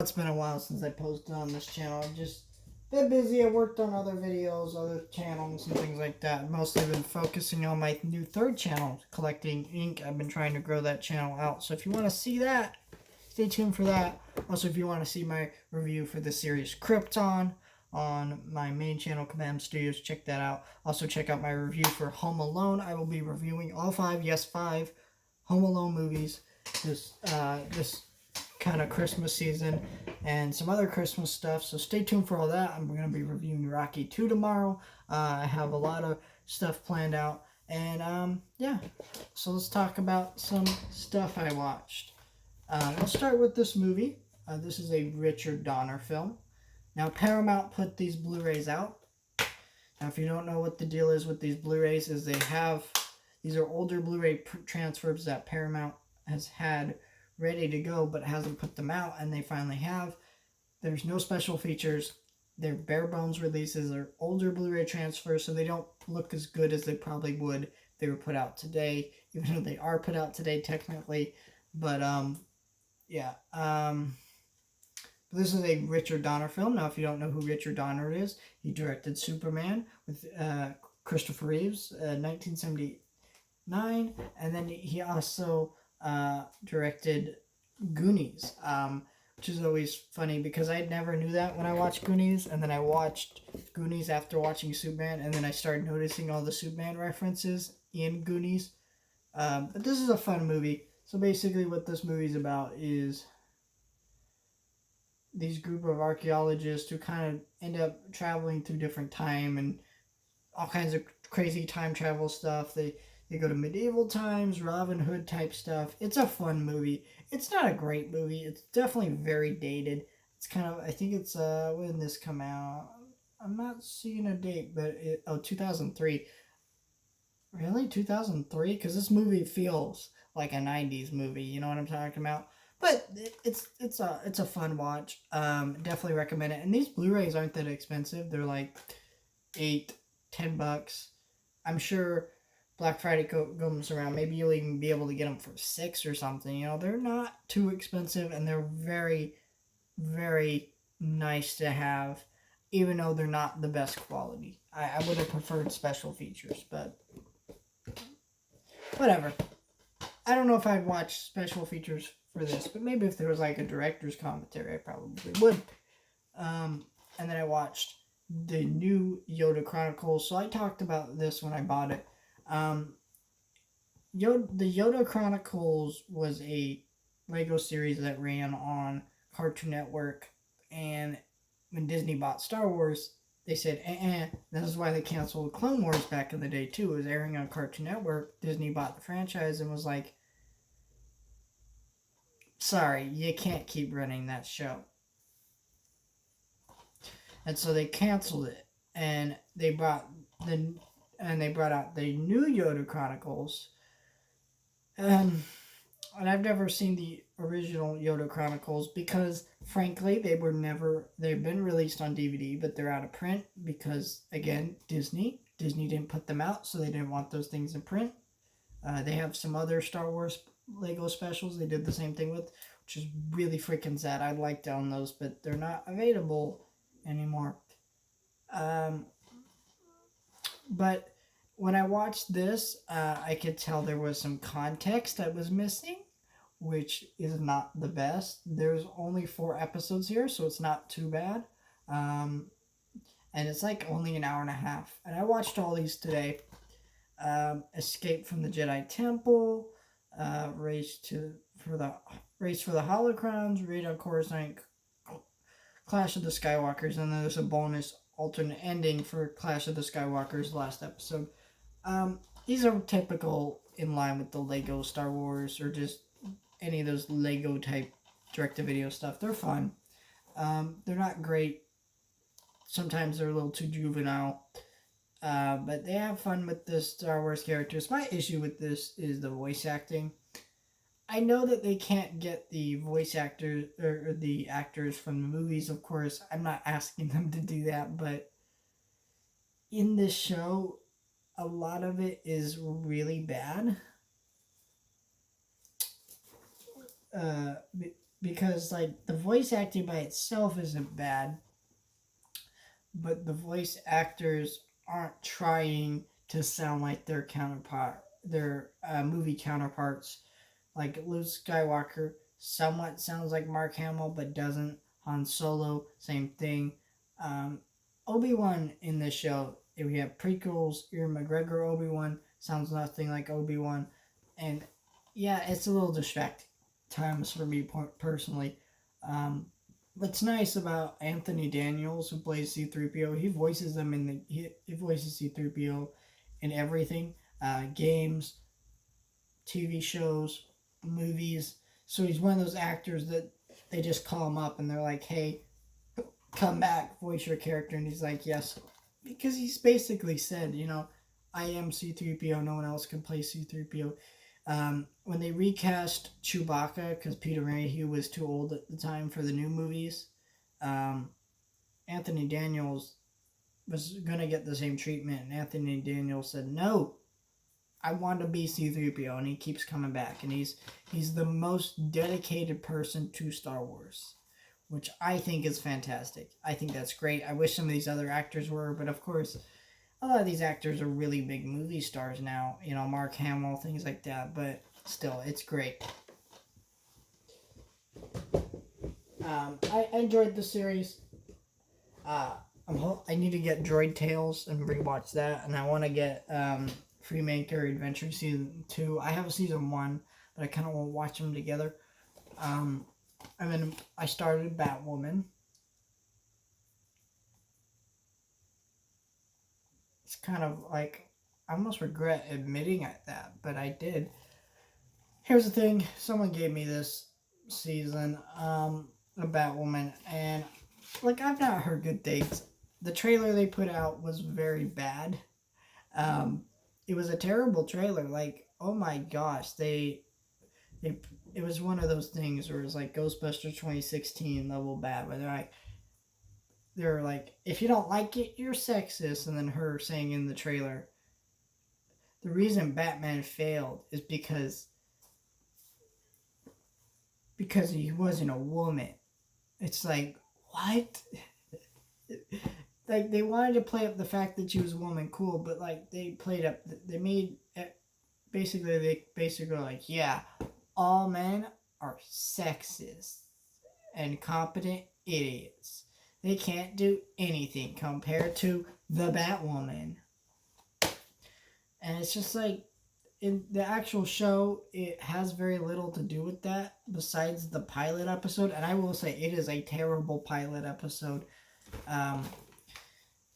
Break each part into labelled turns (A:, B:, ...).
A: It's been a while since I posted on this channel. I've just been busy. I worked on other videos, other channels, and things like that. I've mostly been focusing on my new third channel, collecting ink. I've been trying to grow that channel out. So if you want to see that, stay tuned for that. Also, if you want to see my review for the series Krypton on my main channel, Command Studios, check that out. Also, check out my review for Home Alone. I will be reviewing all five Home Alone movies this kind of Christmas season and some other Christmas stuff, so stay tuned for all that. I'm going to be reviewing Rocky 2 tomorrow. I have a lot of stuff planned out, and yeah, so let's talk about some stuff I watched. I'll start with this movie. This is a Richard Donner film. Now, Paramount put these Blu-rays out. Now, if you don't know what the deal is with these Blu-rays, is these are older Blu-ray transfers that Paramount has had ready to go but hasn't put them out, and they finally have. There's no special features. They're bare bones releases. They're older Blu-ray transfers, so they don't look as good as they probably would if they were put out today, even though they are put out today technically. But yeah, this is a Richard Donner film. Now, if you don't know who Richard Donner is, he directed Superman with Christopher Reeves, 1979, and then he also directed Goonies, which is always funny because I never knew that when I watched Goonies, and then I watched Goonies after watching Superman, and then I started noticing all the Superman references in Goonies. But this is a fun movie. So basically what this movie's about is these group of archaeologists who kind of end up traveling through different time and all kinds of crazy time travel stuff. They go to medieval times, Robin Hood type stuff. It's a fun movie. It's not a great movie. It's definitely very dated. It's kind of, I think it's, when did this come out? I'm not seeing a date, but 2003. Really? 2003? Because this movie feels like a 90s movie. You know what I'm talking about? But it's a fun watch. Definitely recommend it. And these Blu-rays aren't that expensive. They're like $8-10. I'm sure Black Friday comes around, maybe you'll even be able to get them for $6 or something. You know, they're not too expensive, and they're very, very nice to have, even though they're not the best quality. I would have preferred special features, but whatever. I don't know if I'd watch special features for this, but maybe if there was like a director's commentary, I probably would. And then I watched the new Yoda Chronicles. So I talked about this when I bought it. The Yoda Chronicles was a Lego series that ran on Cartoon Network, and when Disney bought Star Wars, they said, This is why they canceled Clone Wars back in the day, too. It was airing on Cartoon Network. Disney bought the franchise and was like, sorry, you can't keep running that show. And so they canceled it, and they brought out the new Yoda Chronicles. And I've never seen the original Yoda Chronicles because, frankly, they've been released on DVD, but they're out of print because, again, Disney didn't put them out, so they didn't want those things in print. They have some other Star Wars Lego specials they did the same thing with, which is really freaking sad. I'd like to own those, but they're not available anymore. But when I watched this, I could tell there was some context that was missing, which is not the best. There's only 4 episodes here, so it's not too bad. And it's like only an hour and a half. And I watched all these today. Escape from the Jedi Temple, Race for the Holocrons, Raid on Coruscant, Clash of the Skywalkers, and then there's a bonus alternate ending for Clash of the Skywalkers last episode. These are typical in line with the Lego Star Wars or just any of those Lego type direct-to-video stuff. They're fun. They're not great. Sometimes they're a little too juvenile. But they have fun with the Star Wars characters. My issue with this is the voice acting. I know that they can't get the voice actors or the actors from the movies, of course. I'm not asking them to do that, but in this show, a lot of it is really bad. because like the voice acting by itself isn't bad, but the voice actors aren't trying to sound like their movie counterparts. Like Luke Skywalker somewhat sounds like Mark Hamill, but doesn't. Han Solo, same thing. Um, Obi-Wan in this show, if we have prequels, Ewan McGregor Obi-Wan sounds nothing like Obi-Wan, and yeah, it's a little distracting times for me personally. Um, what's nice about Anthony Daniels, who plays C-3PO, he voices them in he voices C-3PO in everything, games, TV shows, movies. So he's one of those actors that they just call him up and they're like, "Hey, come back, voice your character," and he's like, "Yes," because he's basically said, "I am C-3PO. No one else can play C-3PO." When they recast Chewbacca, because Peter Mayhew was too old at the time for the new movies, Anthony Daniels was gonna get the same treatment, and Anthony Daniels said, "No, I want to be C-3PO," and he keeps coming back, and he's the most dedicated person to Star Wars, which I think is fantastic. I think that's great. I wish some of these other actors were, but of course, a lot of these actors are really big movie stars now. Mark Hamill, things like that. But still, it's great. I enjoyed the series. I need to get Droid Tales and rewatch that, and I want to get Freemaker Adventure Season 2. I have Season 1, but I kind of want to watch them together. And then I started Batwoman. It's kind of like, I almost regret admitting that, but I did. Here's the thing, someone gave me this season, of Batwoman, and like, I've not heard good things. The trailer they put out was very bad. It was a terrible trailer. Like, oh my gosh, it was one of those things where it was like Ghostbusters 2016 level bad, where they're like, if you don't like it, you're sexist. And then her saying in the trailer, the reason Batman failed is because he wasn't a woman. It's like, what? Like, they wanted to play up the fact that she was a woman, cool, but like, they basically like, yeah, all men are sexist and competent idiots. They can't do anything compared to the Batwoman. And it's just like, in the actual show, it has very little to do with that besides the pilot episode. And I will say, it is a terrible pilot episode.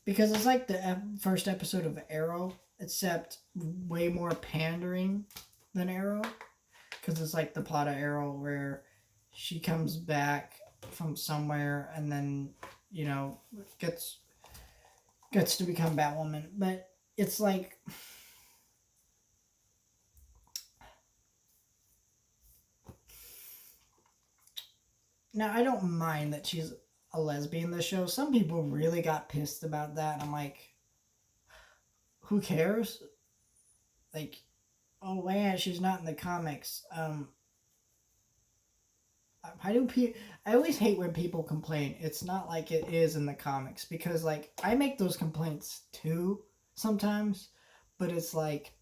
A: Because it's like the first episode of Arrow, except way more pandering than Arrow. Because it's like the plot of Arrow where she comes back from somewhere and then, gets to become Batwoman. But it's like, now I don't mind that she's a lesbian in the show. Some people really got pissed about that. And I'm like, who cares? Like, oh man, she's not in the comics. I always hate when people complain it's not like it is in the comics, because like, I make those complaints too sometimes, but it's like,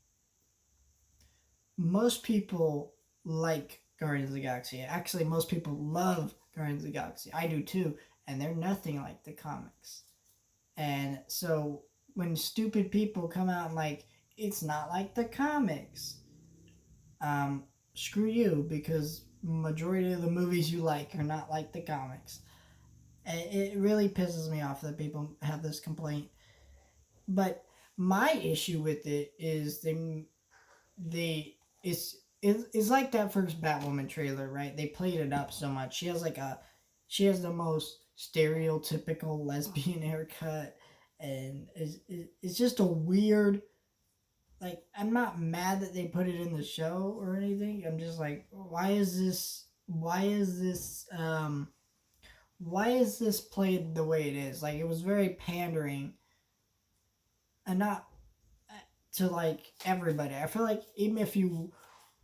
A: most people like Guardians of the Galaxy. Actually, most people love Guardians of the Galaxy. I do too, and they're nothing like the comics. And so when stupid people come out and like, it's not like the comics, screw you, because majority of the movies you like are not like the comics. And it really pisses me off that people have this complaint. But my issue with it is it's like that first Batwoman trailer, right? They played it up so much. She has the most stereotypical lesbian haircut, and it's just a weird, like, I'm not mad that they put it in the show or anything. I'm just like, why is this played the way it is? Like, it was very pandering, and not to like everybody. I feel like even if you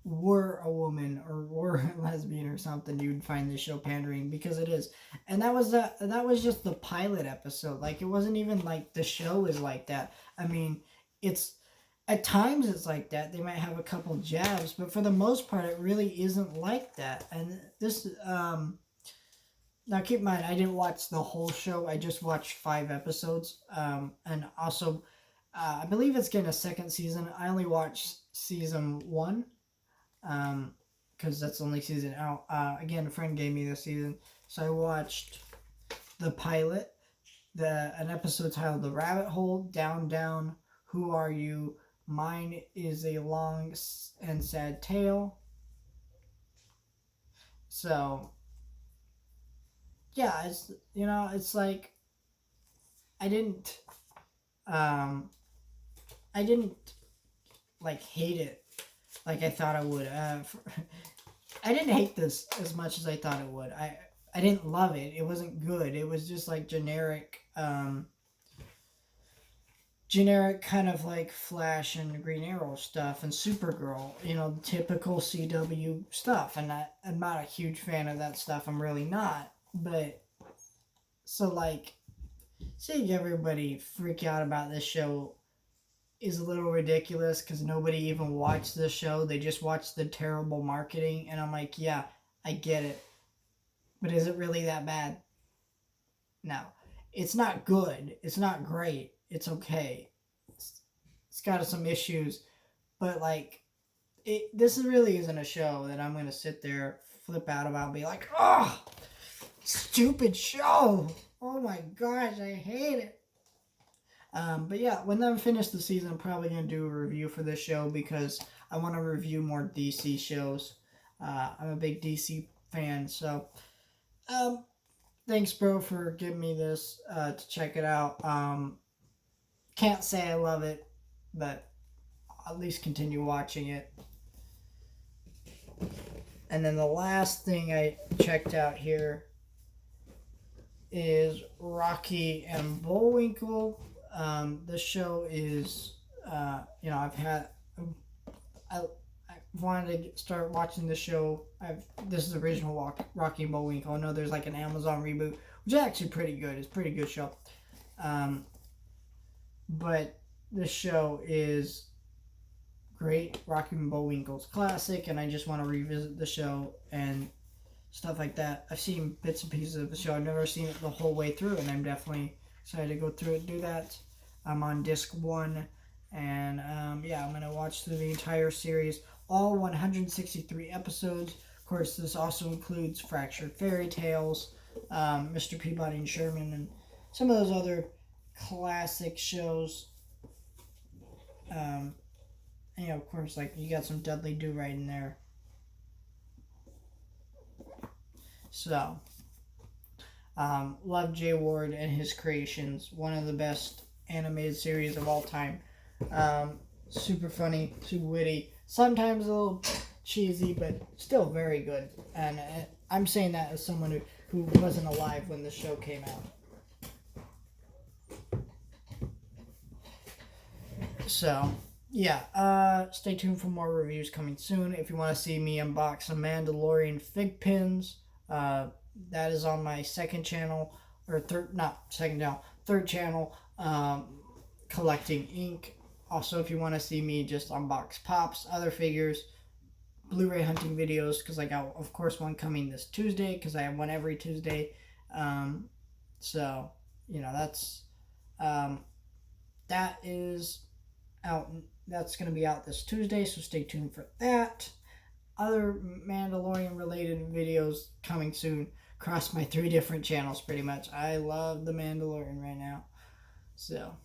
A: were a woman or were a lesbian or something, you'd find this show pandering, because it is. And that was just the pilot episode. Like, it wasn't even like the show is like that. I mean, it's at times it's like that. They might have a couple jabs, but for the most part, it really isn't like that. And this, now keep in mind, I didn't watch the whole show. I just watched 5 episodes. And also, I believe it's getting a second season. I only watched season 1. Because that's the only season out. Again, a friend gave me this season, so I watched the pilot, an episode titled "The Rabbit Hole," "Down Down," "Who Are You?" "Mine is a Long and Sad Tale." So, yeah, it's like I didn't like hate it like I thought I would. I didn't hate this as much as I thought it would. I didn't love it. It wasn't good. It was just like generic kind of like Flash and Green Arrow stuff and Supergirl. Typical CW stuff. And I'm not a huge fan of that stuff. I'm really not. But, so like, seeing everybody freak out about this show is a little ridiculous, because nobody even watched the show. They just watched the terrible marketing, and I'm like, yeah, I get it, but is it really that bad? No. It's not good. It's not great. It's okay. It's got some issues, but like, this really isn't a show that I'm gonna sit there, flip out about, and be like, oh, stupid show, oh my gosh, I hate it. But yeah, when I'm finished the season, I'm probably going to do a review for this show, because I want to review more DC shows. I'm a big DC fan, so thanks, bro, for giving me this to check it out. Can't say I love it, but I'll at least continue watching it. And then the last thing I checked out here is Rocky and Bullwinkle. This show is, I wanted to start watching the show. This is the original Rocky and Bullwinkle. I know there's like an Amazon reboot, which is actually pretty good. It's a pretty good show. But this show is great. Rocky and Bullwinkle's classic, and I just want to revisit the show and stuff like that. I've seen bits and pieces of the show. I've never seen it the whole way through, and I'm definitely excited to go through it and do that. I'm on disc 1, and yeah, I'm going to watch through the entire series, all 163 episodes. Of course, this also includes Fractured Fairy Tales, Mr. Peabody and Sherman, and some of those other classic shows. And, of course, like, you got some Dudley Do-Right in there. So, love Jay Ward and his creations. One of the best animated series of all time. Super funny, super witty. Sometimes a little cheesy, but still very good. And I'm saying that as someone who wasn't alive when the show came out. So, yeah. Stay tuned for more reviews coming soon. If you want to see me unbox some Mandalorian fig pins, that is on my second channel, or third channel, collecting ink. Also, if you want to see me just unbox pops, other figures, Blu-ray hunting videos, because I got, of course, one coming this Tuesday, because I have one every Tuesday. So, that's, that is out, that's going to be out this Tuesday, so stay tuned for that. Other Mandalorian related videos coming soon across my 3 different channels, pretty much. I love The Mandalorian right now. So,